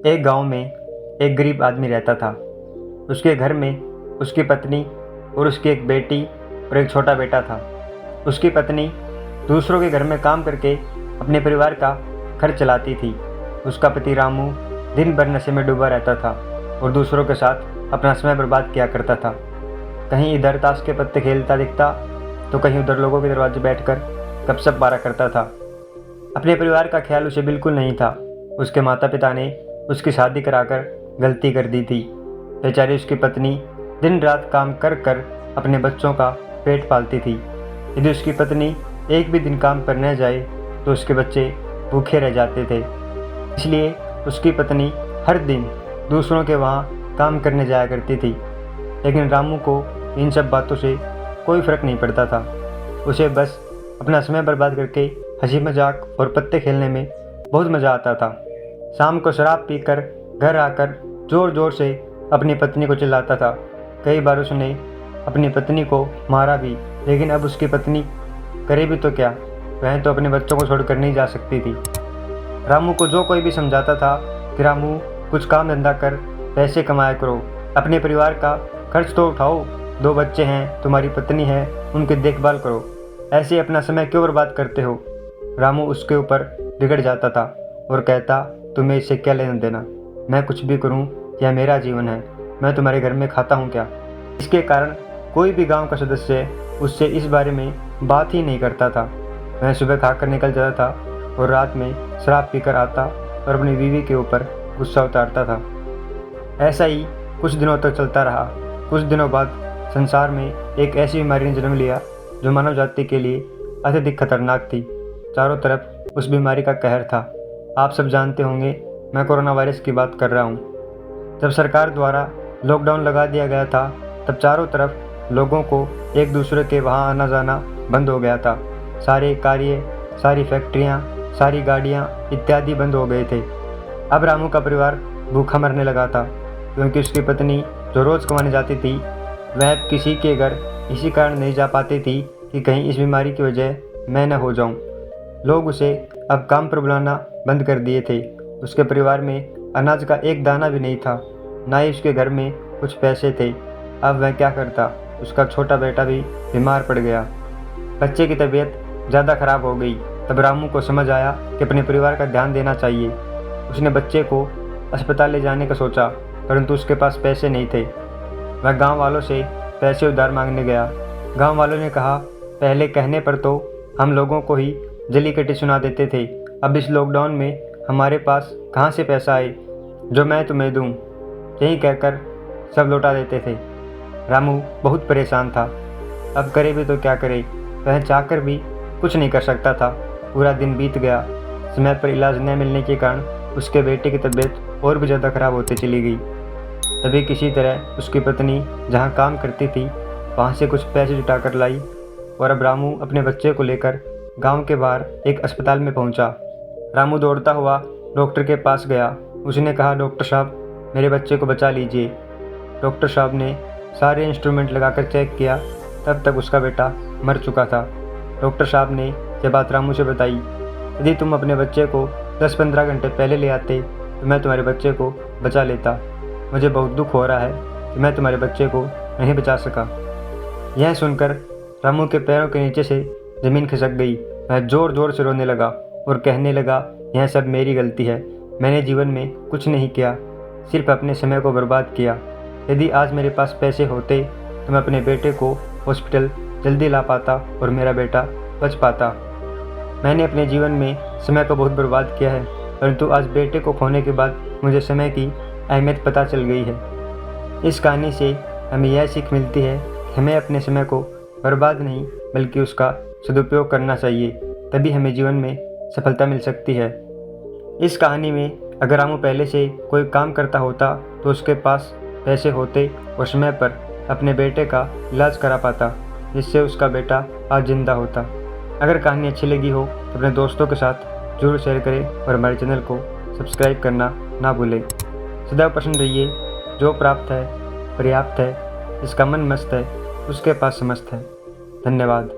एक गांव में एक गरीब आदमी रहता था। उसके घर में उसकी पत्नी और उसकी एक बेटी और एक छोटा बेटा था। उसकी पत्नी दूसरों के घर में काम करके अपने परिवार का खर्च चलाती थी। उसका पति रामू दिन भर नशे में डूबा रहता था और दूसरों के साथ अपना समय बर्बाद किया करता था। कहीं इधर ताश के पत्ते खेलता दिखता तो कहीं उधर लोगों के दरवाजे बैठकर गपशप मारा करता था। अपने परिवार का ख्याल उसे बिल्कुल नहीं था। उसके माता पिता ने उसकी शादी कराकर गलती कर दी थी। बेचारी उसकी पत्नी दिन रात काम कर कर अपने बच्चों का पेट पालती थी। यदि उसकी पत्नी एक भी दिन काम पर न जाए तो उसके बच्चे भूखे रह जाते थे। इसलिए उसकी पत्नी हर दिन दूसरों के वहाँ काम करने जाया करती थी। लेकिन रामू को इन सब बातों से कोई फ़र्क नहीं पड़ता था। उसे बस अपना समय बर्बाद करके हंसी मजाक और पत्ते खेलने में बहुत मज़ा आता था। शाम को शराब पीकर घर आकर ज़ोर ज़ोर से अपनी पत्नी को चिल्लाता था। कई बार उसने अपनी पत्नी को मारा भी, लेकिन अब उसकी पत्नी करे भी तो क्या, वह तो अपने बच्चों को छोड़कर नहीं जा सकती थी। रामू को जो कोई भी समझाता था कि रामू कुछ काम धंधा कर पैसे कमाया करो, अपने परिवार का खर्च तो उठाओ, 2 बच्चे हैं, तुम्हारी पत्नी है, उनकी देखभाल करो, ऐसे अपना समय क्यों बर्बाद करते हो। रामू उसके ऊपर बिगड़ जाता था और कहता, तुम्हें इससे क्या लेना देना, मैं कुछ भी करूं, यह मेरा जीवन है, मैं तुम्हारे घर में खाता हूं क्या। इसके कारण कोई भी गांव का सदस्य उससे इस बारे में बात ही नहीं करता था। वह सुबह खाकर निकल जाता था और रात में शराब पीकर आता और अपनी बीवी के ऊपर गुस्सा उतारता था। ऐसा ही कुछ दिनों तक चलता रहा। कुछ दिनों बाद संसार में एक ऐसी बीमारी ने जन्म लिया जो मानव जाति के लिए अत्यधिक खतरनाक थी। चारों तरफ उस बीमारी का कहर था। आप सब जानते होंगे, मैं कोरोना वायरस की बात कर रहा हूँ। जब सरकार द्वारा लॉकडाउन लगा दिया गया था तब चारों तरफ लोगों को एक दूसरे के वहाँ आना जाना बंद हो गया था। सारे कार्य, सारी फैक्ट्रियाँ, सारी गाड़ियाँ इत्यादि बंद हो गए थे। अब रामू का परिवार भूखा मरने लगा था क्योंकि उसकी पत्नी जो रोज़ कमाने जाती थी वह किसी के घर इसी कारण नहीं जा पाती थी कि कहीं इस बीमारी की वजह मैं न हो जाऊं। लोग उसे अब काम पर बुलाना बंद कर दिए थे। उसके परिवार में अनाज का एक दाना भी नहीं था, ना ही उसके घर में कुछ पैसे थे। अब वह क्या करता। उसका छोटा बेटा भी बीमार पड़ गया। बच्चे की तबीयत ज़्यादा खराब हो गई। तब रामू को समझ आया कि अपने परिवार का ध्यान देना चाहिए। उसने बच्चे को अस्पताल ले जाने का सोचा, परंतु उसके पास पैसे नहीं थे। वह गांव वालों से पैसे उधार मांगने गया। गांव वालों ने कहा, पहले कहने पर तो हम लोगों को ही जली कटी सुना देते थे, अब इस लॉकडाउन में हमारे पास कहाँ से पैसा आए जो मैं तुम्हें दूँ। यही कहकर सब लौटा देते थे। रामू बहुत परेशान था। अब करे भी तो क्या करे, वह चाहकर भी कुछ नहीं कर सकता था। पूरा दिन बीत गया। समय पर इलाज न मिलने के कारण उसके बेटे की तबीयत और भी ज़्यादा खराब होती चली गई। तभी किसी तरह उसकी पत्नी जहाँ काम करती थी वहाँ से कुछ पैसे जुटा कर लाई और अब रामू अपने बच्चे को लेकर गांव के बाहर एक अस्पताल में पहुंचा। रामू दौड़ता हुआ डॉक्टर के पास गया। उसने कहा, डॉक्टर साहब, मेरे बच्चे को बचा लीजिए। डॉक्टर साहब ने सारे इंस्ट्रूमेंट लगाकर चेक किया, तब तक उसका बेटा मर चुका था। डॉक्टर साहब ने यह बात रामू से बताई। यदि तुम अपने बच्चे को 10-15 घंटे पहले ले आते तो मैं तुम्हारे बच्चे को बचा लेता। मुझे बहुत दुख हो रहा है कि मैं तुम्हारे बच्चे को नहीं बचा सका। यह सुनकर रामू के पैरों के नीचे से ज़मीन खिसक गई। वह ज़ोर ज़ोर से रोने लगा और कहने लगा, यह सब मेरी गलती है, मैंने जीवन में कुछ नहीं किया, सिर्फ अपने समय को बर्बाद किया। यदि आज मेरे पास पैसे होते तो मैं अपने बेटे को हॉस्पिटल जल्दी ला पाता और मेरा बेटा बच पाता। मैंने अपने जीवन में समय को बहुत बर्बाद किया है, परंतु आज बेटे को खोने के बाद मुझे समय की अहमियत पता चल गई है। इस कहानी से हमें यह सीख मिलती है कि हमें अपने समय को बर्बाद नहीं बल्कि उसका सदुपयोग करना चाहिए, तभी हमें जीवन में सफलता मिल सकती है। इस कहानी में अगर रामू पहले से कोई काम करता होता तो उसके पास पैसे होते और समय पर अपने बेटे का इलाज करा पाता, जिससे उसका बेटा आज जिंदा होता। अगर कहानी अच्छी लगी हो तो अपने दोस्तों के साथ जरूर शेयर करें और हमारे चैनल को सब्सक्राइब करना ना भूलें। सदैव प्रसन्न रहिए। जो प्राप्त है पर्याप्त है, जिसका मन मस्त है उसके पास समस्त है। धन्यवाद।